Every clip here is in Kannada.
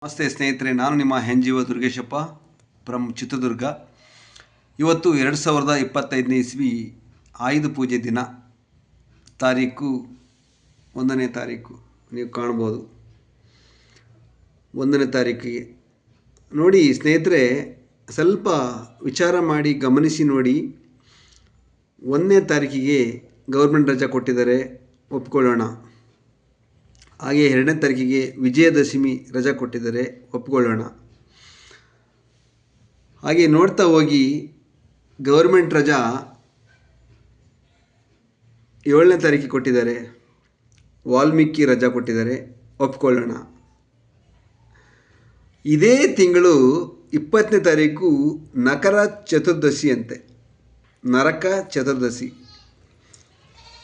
ನಮಸ್ತೆ ಸ್ನೇಹಿತರೆ, ನಾನು ನಿಮ್ಮ NGO ದುರ್ಗೇಶಪ್ಪ ಫ್ರಮ್ ಚಿತ್ರದುರ್ಗ. ಇವತ್ತು 2025ನೇ ಇಸ್ವಿ ಆಯುಧ ಪೂಜೆ ದಿನ, ತಾರೀಕು 1ನೇ ತಾರೀಕು. ನೀವು ಕಾಣ್ಬೋದು 1ನೇ ತಾರೀಕಿಗೆ ನೋಡಿ ಸ್ನೇಹಿತರೆ, ಸ್ವಲ್ಪ ವಿಚಾರ ಮಾಡಿ ಗಮನಿಸಿ ನೋಡಿ. 1ನೇ ತಾರೀಕಿಗೆ ಗೌರ್ಮೆಂಟ್ ರಜೆ ಕೊಟ್ಟಿದ್ದಾರೆ, ಒಪ್ಕೊಳ್ಳೋಣ. ಹಾಗೆ 2ನೇ ತಾರೀಕಿಗೆ ವಿಜಯದಶಮಿ ರಜೆ ಕೊಟ್ಟಿದ್ದಾರೆ, ಒಪ್ಕೊಳ್ಳೋಣ. ಹಾಗೆ ನೋಡ್ತಾ ಹೋಗಿ ಗೌರ್ಮೆಂಟ್ ರಜಾ 7ನೇ ತಾರೀಕಿಗೆ ಕೊಟ್ಟಿದ್ದಾರೆ, ವಾಲ್ಮೀಕಿ ರಜಾ ಕೊಟ್ಟಿದ್ದಾರೆ, ಒಪ್ಕೊಳ್ಳೋಣ. ಇದೇ ತಿಂಗಳು 20ನೇ ತಾರೀಕು ನರಕ ಚತುರ್ದಶಿ ಅಂತೆ, ನರಕ ಚತುರ್ದಶಿ.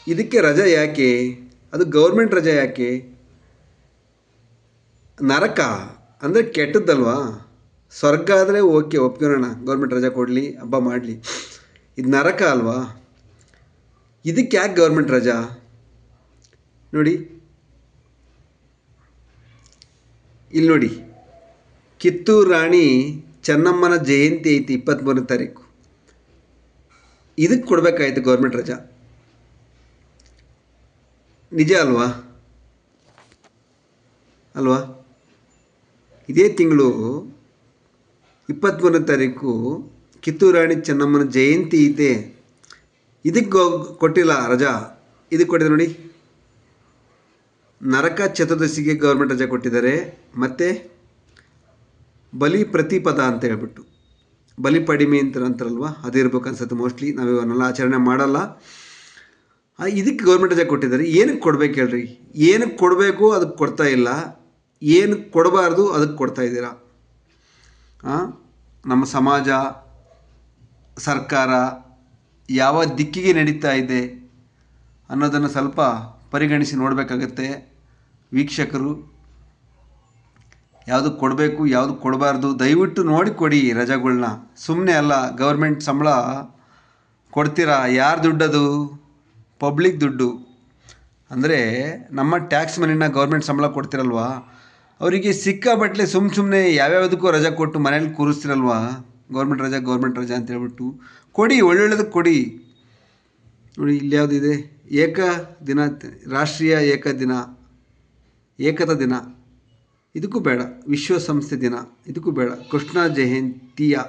ಇದಕ್ಕೆ ರಜೆ ಯಾಕೆ? ಅದು ಗೌರ್ಮೆಂಟ್ ರಜೆ ಯಾಕೆ? ನರಕ ಅಂದರೆ ಕೆಟ್ಟದ್ದಲ್ವಾ? ಸ್ವರ್ಗ ಆದರೆ ಓಕೆ, ಒಪ್ಕೊಳ್ಳೋಣ, ಗೌರ್ಮೆಂಟ್ ರಜೆ ಕೊಡಲಿ, ಹಬ್ಬ ಮಾಡಲಿ. ಇದು ನರಕ ಅಲ್ವಾ? ಇದಕ್ಕೆ ಯಾಕೆ ಗೌರ್ಮೆಂಟ್ ರಜಾ? ನೋಡಿ, ಇಲ್ಲಿ ನೋಡಿ, ಕಿತ್ತೂರು ರಾಣಿ ಚೆನ್ನಮ್ಮನ ಜಯಂತಿ ಐತಿ 23ನೇ ತಾರೀಕು. ಇದಕ್ಕೆ ಕೊಡಬೇಕಾಯ್ತು ಗೌರ್ಮೆಂಟ್ ರಜಾ. ನಿಜ ಅಲ್ವಾ? ಅಲ್ವಾ? ಇದೇ ತಿಂಗಳು 23ನೇ ತಾರೀಕು ಕಿತ್ತೂರು ರಾಣಿ ಚೆನ್ನಮ್ಮನ ಜಯಂತಿ ಐತೆ. ಇದಕ್ಕೆ ಕೊಟ್ಟಿಲ್ಲ ರಜಾ, ಇದಕ್ಕೆ ಕೊಟ್ಟಿದ್ದಾರೆ ನೋಡಿ. ನರಕ ಚತುರ್ದಶಿಗೆ ಗೌರ್ಮೆಂಟ್ ರಜೆ ಕೊಟ್ಟಿದ್ದಾರೆ. ಮತ್ತು ಬಲಿ ಪ್ರತಿಪದ ಅಂತ ಹೇಳ್ಬಿಟ್ಟು, ಬಲಿ ಪಡಿಮೆ ಅಂತಾರಲ್ವ, ಅದಿರ್ಬೇಕು ಅನ್ಸುತ್ತೆ ಮೋಸ್ಟ್ಲಿ. ನಾವು ಇವನ್ನೆಲ್ಲ ಆಚರಣೆ ಮಾಡಲ್ಲ. ಇದಕ್ಕೆ ಗೌರ್ಮೆಂಟ್ ರಜೆ ಕೊಟ್ಟಿದ್ದಾರೆ. ಏನಕ್ಕೆ ಕೊಡ್ಬೇಕು ಹೇಳ್ರಿ? ಏನಕ್ಕೆ ಕೊಡಬೇಕು ಅದಕ್ಕೆ ಕೊಡ್ತಾ ಇಲ್ಲ, ಏನಕ್ಕೆ ಕೊಡಬಾರ್ದು ಅದಕ್ಕೆ ಕೊಡ್ತಾ ಇದ್ದೀರಾ. ನಮ್ಮ ಸಮಾಜ, ಸರ್ಕಾರ ಯಾವ ದಿಕ್ಕಿಗೆ ನಡೀತಾ ಇದೆ ಅನ್ನೋದನ್ನು ಸ್ವಲ್ಪ ಪರಿಗಣಿಸಿ ನೋಡಬೇಕಾಗತ್ತೆ ವೀಕ್ಷಕರು. ಯಾವುದು ಕೊಡಬೇಕು, ಯಾವುದು ಕೊಡಬಾರ್ದು ದಯವಿಟ್ಟು ನೋಡಿ ಕೊಡಿ ರಜೆಗಳ್ನ. ಸುಮ್ಮನೆ ಅಲ್ಲ, ಗೌರ್ಮೆಂಟ್ ಸಂಬಳ ಕೊಡ್ತೀರಾ, ಯಾರು ದುಡ್ಡದು? ಪಬ್ಲಿಕ್ ದುಡ್ಡು. ಅಂದರೆ ನಮ್ಮ ಟ್ಯಾಕ್ಸ್ ಮನಿನ ಗೌರ್ಮೆಂಟ್ ಸಂಬಳ ಕೊಡ್ತಿರಲ್ವಾ, ಅವರಿಗೆ ಸಿಕ್ಕಾಬಟ್ಲೆ ಸುಮ್ಮನೆ ಯಾವ್ಯಾವುದಕ್ಕೂ ರಜೆ ಕೊಟ್ಟು ಮನೇಲಿ ಕೂರಿಸ್ತಿರಲ್ವಾ. ಗೌರ್ಮೆಂಟ್ ರಜೆ ಅಂತ ಹೇಳ್ಬಿಟ್ಟು ಕೊಡಿ, ಒಳ್ಳೊಳ್ಳೆದಕ್ಕೆ ಕೊಡಿ. ನೋಡಿ, ಇಲ್ಲಿ ಯಾವುದಿದೆ, ಏಕ ದಿನ, ರಾಷ್ಟ್ರೀಯ ಏಕತಾ ದಿನ, ಇದಕ್ಕೂ ಬೇಡ. ವಿಶ್ವಸಂಸ್ಥೆ ದಿನ, ಇದಕ್ಕೂ ಬೇಡ. ಕೃಷ್ಣ ಜಯಂತಿಯ,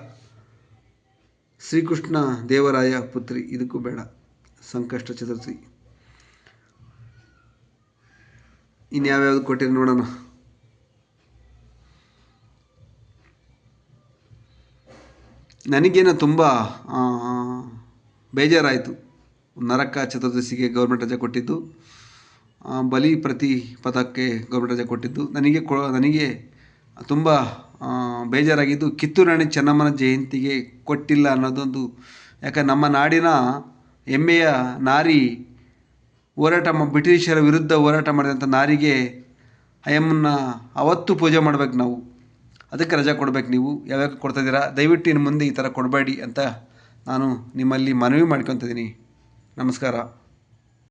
ಶ್ರೀಕೃಷ್ಣ ದೇವರಾಯ ಪುತ್ರಿ, ಇದಕ್ಕೂ ಬೇಡ. ಸಂಕಷ್ಟ ಚತುರ್ಥಿ, ಇನ್ಯಾವ್ಯಾವ್ದು ಕೊಟ್ಟಿರಿ ನೋಡೋಣ. ನನಗೇನೋ ತುಂಬ ಬೇಜಾರಾಯಿತು ನರಕ ಚತುರ್ದಶಿಗೆ ಗೌರ್ಮೆಂಟ್ ರಜೆ ಕೊಟ್ಟಿದ್ದು, ಬಲಿ ಪ್ರತಿಪದಕ್ಕೆ ಗೌರ್ಮೆಂಟ್ ರಜೆ ಕೊಟ್ಟಿದ್ದು. ನನಗೆ ತುಂಬ ಬೇಜಾರಾಗಿದ್ದು ಕಿತ್ತೂರು ರಾಣಿ ಚೆನ್ನಮ್ಮನ ಜಯಂತಿಗೆ ಕೊಟ್ಟಿಲ್ಲ ಅನ್ನೋದೊಂದು. ಯಾಕೆ ನಮ್ಮ ನಾಡಿನ ಹೆಮ್ಮೆಯ ನಾರಿ, ಬ್ರಿಟಿಷರ ವಿರುದ್ಧ ಹೋರಾಟ ಮಾಡಿದಂಥ ನಾರಿಗೆ ಅಯ್ಯಮ್ಮನ್ನ ಅವತ್ತು ಪೂಜೆ ಮಾಡ್ಬೇಕು ನಾವು. ಅದಕ್ಕೆ ರಜೆ ಕೊಡ್ಬೇಕು. ನೀವು ಯಾವ್ಯಾವ ಕೊಡ್ತಾಯಿದ್ದೀರಾ? ದಯವಿಟ್ಟು ಇನ್ನು ಮುಂದೆ ಈ ಥರ ಕೊಡಬೇಡಿ ಅಂತ ನಾನು ನಿಮ್ಮಲ್ಲಿ ಮನವಿ ಮಾಡ್ಕೊತಿದ್ದೀನಿ. ನಮಸ್ಕಾರ.